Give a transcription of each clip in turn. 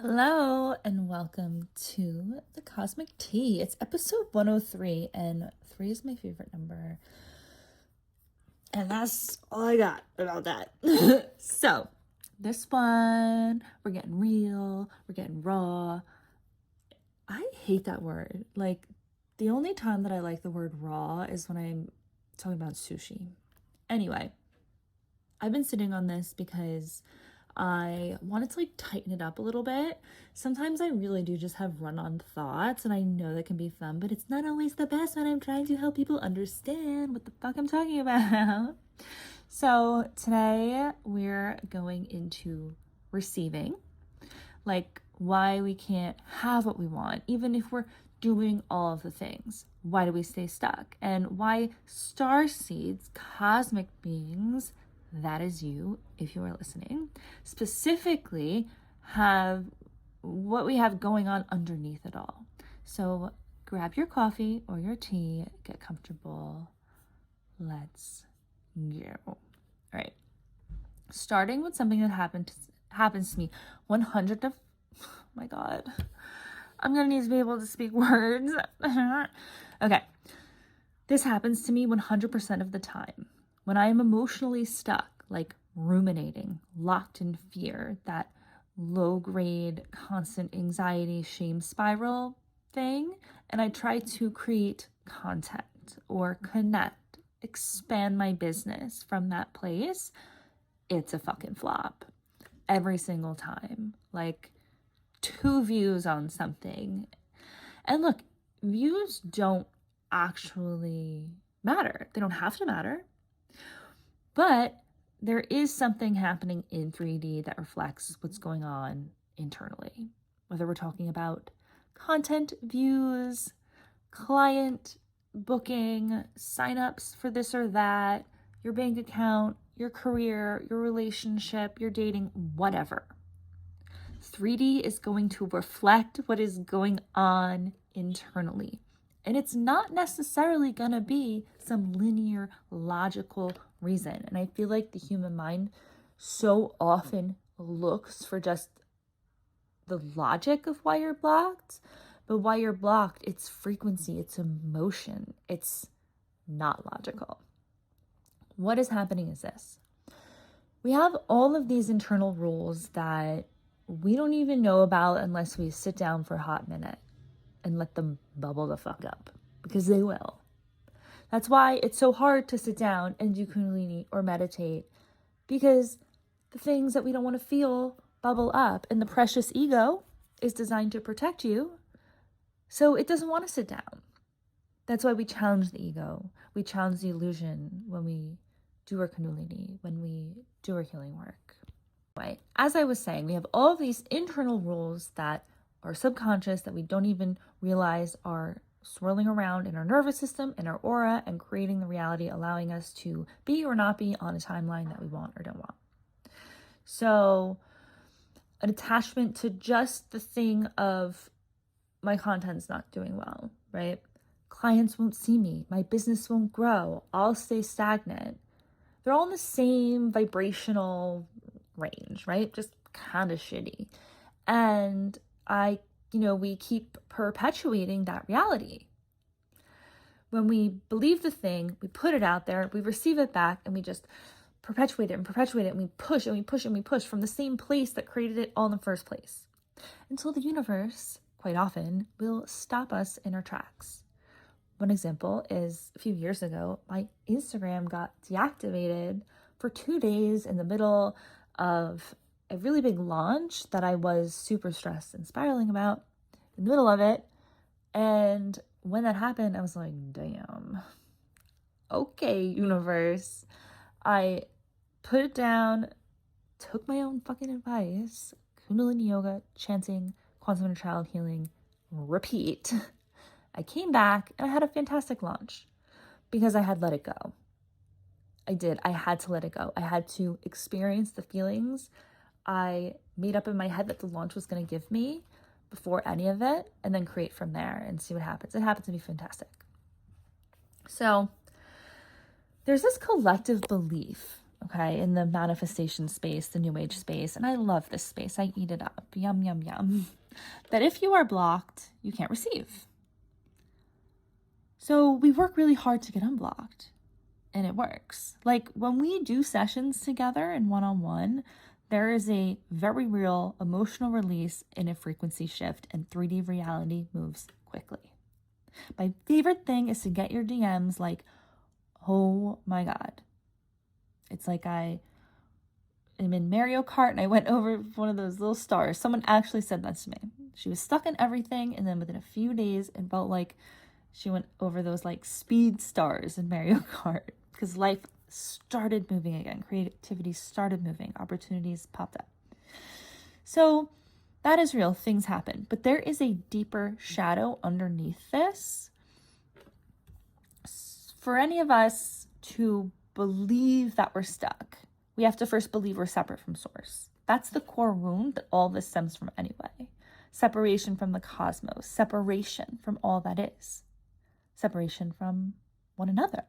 Hello and welcome to the Cosmic Tea. It's episode 103 and 3 is my favorite number. And that's all I got about that. So, this one, we're getting real, we're getting raw. I hate that word. Like, the only time that I like the word raw is when I'm talking about sushi. Anyway, I've been sitting on this because I wanted to tighten it up a little bit. Sometimes I really do just have run-on thoughts, and I know that can be fun, but it's not always the best when I'm trying to help people understand what the fuck I'm talking about. So today we're going into receiving, like why we can't have what we want, even if we're doing all of the things. Why do we stay stuck? And why starseeds, cosmic beings, that is you, if you are listening, specifically have what we have going on underneath it all. So grab your coffee or your tea, get comfortable. Let's go. All right. Starting with something that happens to me 100 of, oh my God, I'm going to need to be able to speak words. Okay. This happens to me 100% of the time. When I am emotionally stuck, like ruminating, locked in fear, that low-grade, constant anxiety, shame spiral thing, and I try to create content or connect, expand my business from that place, it's a fucking flop. Every single time. Like 2 views on something. And look, views don't actually matter. They don't have to matter. But there is something happening in 3D that reflects what's going on internally. Whether we're talking about content views, client booking, signups for this or that, your bank account, your career, your relationship, your dating, whatever. 3D is going to reflect what is going on internally. And it's not necessarily going to be some linear, logical reason. And I feel like the human mind so often looks for just the logic of why you're blocked. But why you're blocked, it's frequency, it's emotion. It's not logical. What is happening is this. We have all of these internal rules that we don't even know about unless we sit down for a hot minute and let them bubble the fuck up, because they will. That's why it's so hard to sit down and do Kundalini or meditate, because the things that we don't want to feel bubble up, and the precious ego is designed to protect you, so it doesn't want to sit down. That's why we challenge the ego. We challenge the illusion when we do our Kundalini, when we do our healing work. Right. As I was saying, we have all of these internal rules that are subconscious that we don't even realize are swirling around in our nervous system, in our aura, and creating the reality, allowing us to be or not be on a timeline that we want or don't want. So an attachment to just the thing of my content's not doing well, right? Clients won't see me. My business won't grow. I'll stay stagnant. They're all in the same vibrational range, right? Just kind of shitty. And we keep perpetuating that reality. When we believe the thing, we put it out there, we receive it back, and we just perpetuate it, and we push and we push and we push from the same place that created it all in the first place. Until the universe, quite often, will stop us in our tracks. One example is a few years ago, my Instagram got deactivated for 2 days in the middle of a really big launch that I was super stressed and spiraling about in the middle of it. And when that happened, I was like, damn, okay, universe. I put it down, took my own fucking advice, Kundalini yoga, chanting, quantum inner child healing, repeat. I came back and I had a fantastic launch because I had let it go. I did. I had to let it go. I had to experience the feelings I made up in my head that the launch was going to give me before any of it, and then create from there and see what happens. It happened to be fantastic. So there's this collective belief, okay, in the manifestation space, the new age space. And I love this space. I eat it up. Yum, yum, yum. That if you are blocked, you can't receive. So we work really hard to get unblocked, and it works. Like when we do sessions together in one-on-one, there is a very real emotional release and a frequency shift, and 3D reality moves quickly. My favorite thing is to get your DMs like, oh my God. It's like I am in Mario Kart and I went over one of those little stars. Someone actually said that to me. She was stuck in everything, and then within a few days, it felt like she went over those like speed stars in Mario Kart, because life started moving again. Creativity started moving. Opportunities popped up. So that is real. Things happen. But there is a deeper shadow underneath this. For any of us to believe that we're stuck, we have to first believe we're separate from source. That's the core wound that all this stems from anyway. Separation from the cosmos. Separation from all that is. Separation from one another.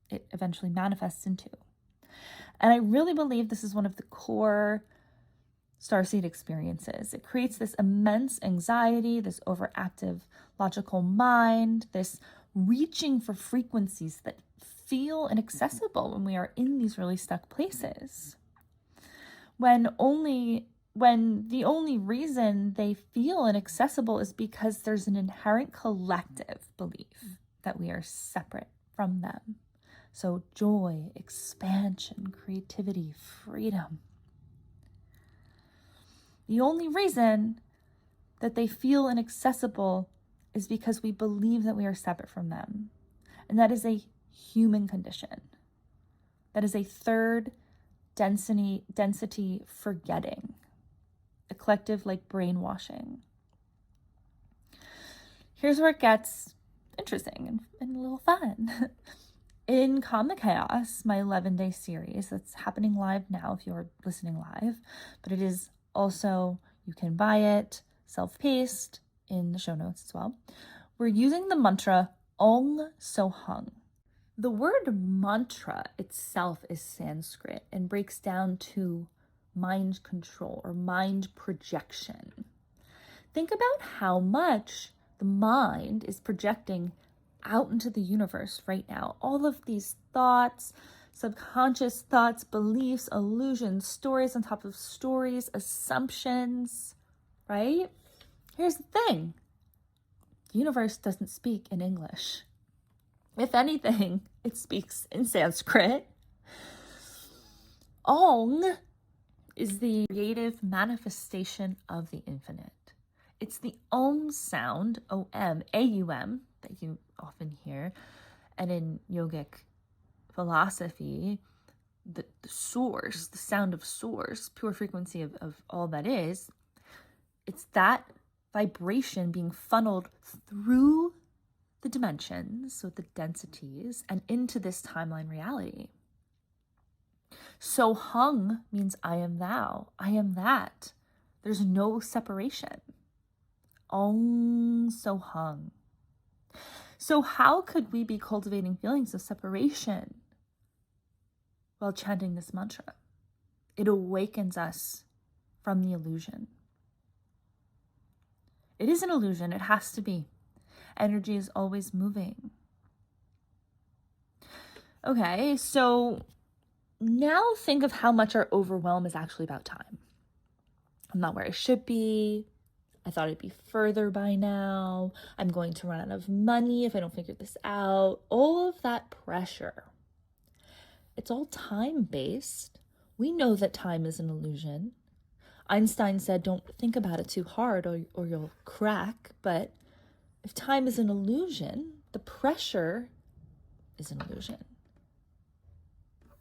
It eventually manifests into. And I really believe this is one of the core starseed experiences. It creates this immense anxiety, this overactive logical mind, this reaching for frequencies that feel inaccessible when we are in these really stuck places. When the only reason they feel inaccessible is because there's an inherent collective belief that we are separate from them. So joy, expansion, creativity, freedom. The only reason that they feel inaccessible is because we believe that we are separate from them. And that is a human condition. That is a third density forgetting. A collective like brainwashing. Here's where it gets interesting and a little fun. In Calm the Chaos, my 11-day series that's happening live now if you're listening live, but it is also, you can buy it self-paced in the show notes as well. We're using the mantra Ong So Hung. The word mantra itself is Sanskrit and breaks down to mind control or mind projection. Think about how much the mind is projecting out into the universe right now. All of these thoughts, subconscious thoughts, beliefs, illusions, stories on top of stories, assumptions, right? Here's the thing. The universe doesn't speak in English. If anything, it speaks in Sanskrit. Ong is the creative manifestation of the infinite. It's the Om sound, O-M, A-U-M, that you often hear. And in yogic philosophy, the source, the sound of source, pure frequency of all that is, it's that vibration being funneled through the dimensions, so the densities, and into this timeline reality. So hung means I am thou, I am that. There's no separation. Ong so hung. So how could we be cultivating feelings of separation while chanting this mantra? It awakens us from the illusion. It is an illusion. It has to be. Energy is always moving. Okay, so now think of how much our overwhelm is actually about time. I'm not where I should be. I thought I'd be further by now. I'm going to run out of money if I don't figure this out. All of that pressure. It's all time-based. We know that time is an illusion. Einstein said, don't think about it too hard or you'll crack. But if time is an illusion, the pressure is an illusion.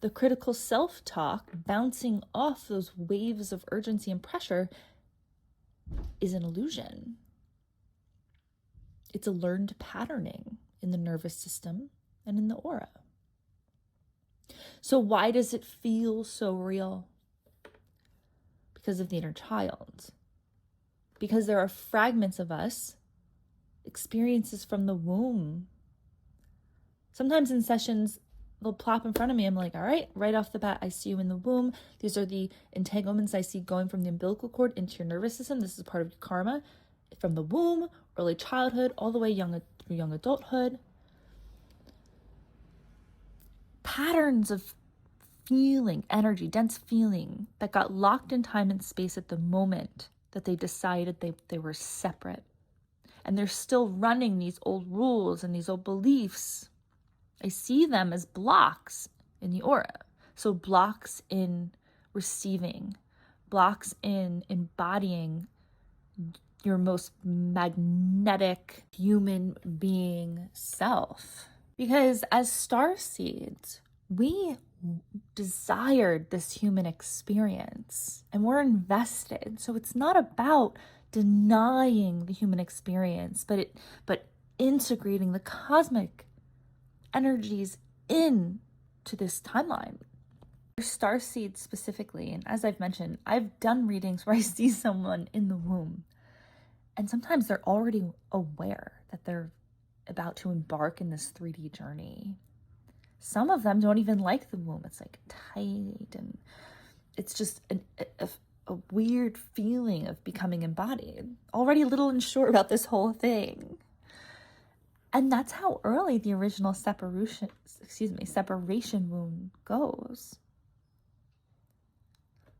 The critical self-talk bouncing off those waves of urgency and pressure is an illusion. It's a learned patterning in the nervous system and in the aura. So why does it feel so real? Because of the inner child. Because there are fragments of us, experiences from the womb. Sometimes in sessions, they'll plop in front of me. I'm like, all right off the bat, I see you in the womb. These are the entanglements I see going from the umbilical cord into your nervous system. This is part of your karma from the womb, early childhood, all the way through young adulthood. Patterns of feeling, energy, dense feeling that got locked in time and space at the moment that they decided they were separate. And they're still running these old rules and these old beliefs. I see them as blocks in the aura. So blocks in receiving, blocks in embodying your most magnetic human being self. Because as starseeds, we desired this human experience and we're invested. So it's not about denying the human experience, but integrating the cosmic energies into this timeline. For starseeds specifically, and as I've mentioned, I've done readings where I see someone in the womb, and sometimes they're already aware that they're about to embark in this 3D journey. Some of them don't even like the womb. It's like tight, and it's just a weird feeling of becoming embodied. Already a little unsure about this whole thing. And that's how early the original separation wound goes.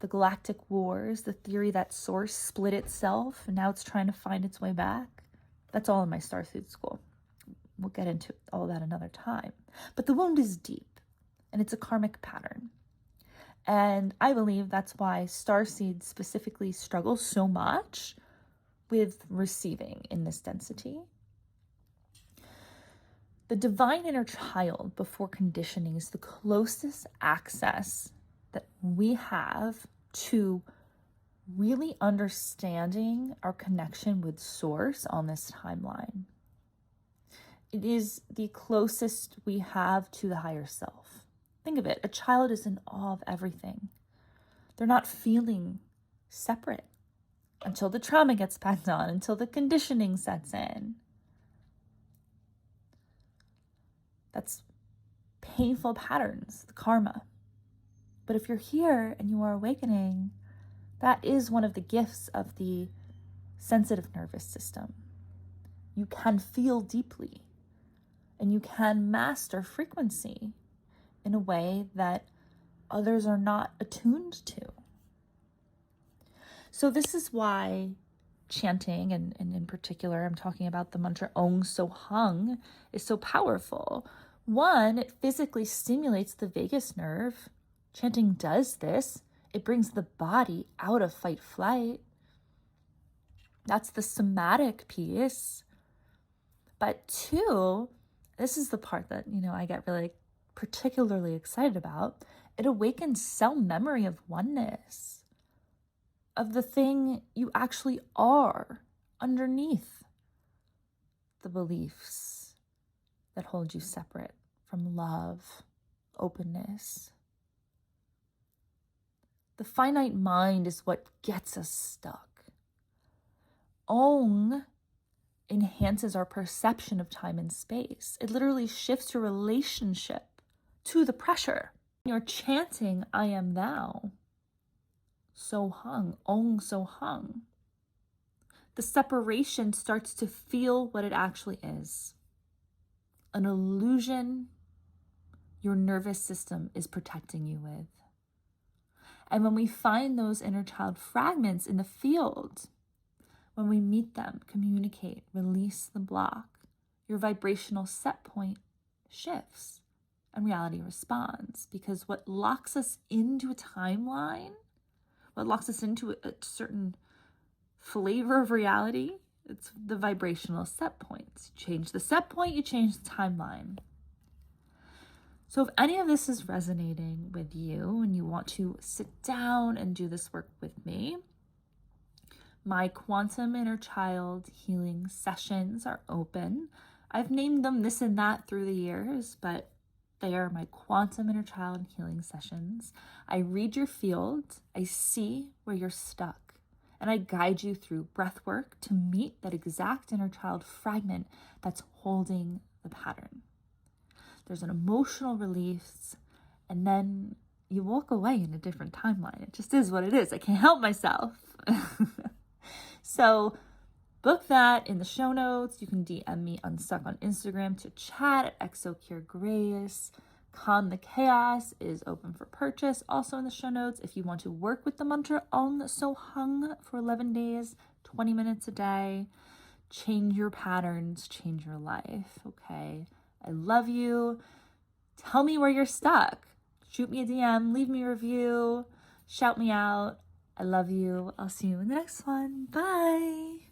The galactic wars, the theory that source split itself and now it's trying to find its way back. That's all in my starseed school. We'll get into all that another time. But the wound is deep and it's a karmic pattern. And I believe that's why starseeds specifically struggle so much with receiving in this density. The divine inner child before conditioning is the closest access that we have to really understanding our connection with source on this timeline. It is the closest we have to the higher self. Think of it, a child is in awe of everything. They're not feeling separate until the trauma gets passed on, until the conditioning sets in. That's painful patterns, the karma. But if you're here and you are awakening, that is one of the gifts of the sensitive nervous system. You can feel deeply and you can master frequency in a way that others are not attuned to. So this is why chanting, and in particular, I'm talking about the mantra Ong So Hung, is so powerful. One, it physically stimulates the vagus nerve. Chanting does this. It brings the body out of fight flight. That's the somatic piece. But two, this is the part that, I get really particularly excited about. It awakens cell memory of oneness, of the thing you actually are underneath the beliefs that hold you separate from love, openness. The finite mind is what gets us stuck. Ong enhances our perception of time and space. It literally shifts your relationship to the pressure. You're chanting, I am thou. So hung, Ong so hung. The separation starts to feel what it actually is. An illusion your nervous system is protecting you with. And when we find those inner child fragments in the field, when we meet them, communicate, release the block, your vibrational set point shifts and reality responds. Because what locks us into a timeline, what locks us into a certain flavor of reality, it's the vibrational set points. You change the set point, you change the timeline. So if any of this is resonating with you and you want to sit down and do this work with me, my Quantum Inner Child healing sessions are open. I've named them this and that through the years, but they are my Quantum Inner Child healing sessions. I read your field, I see where you're stuck, and I guide you through breath work to meet that exact inner child fragment that's holding the pattern. there's an emotional release, and then you walk away in a different timeline. It just is what it is. I can't help myself. So book that in the show notes. You can DM me Unstuck on Instagram to chat at exocuregrace. Calm the Chaos is open for purchase, also in the show notes. If you want to work with the mantra Om So Hung for 11 days, 20 minutes a day, change your patterns, change your life, okay? I love you. Tell me where you're stuck. Shoot me a DM, leave me a review, shout me out. I love you. I'll see you in the next one. Bye.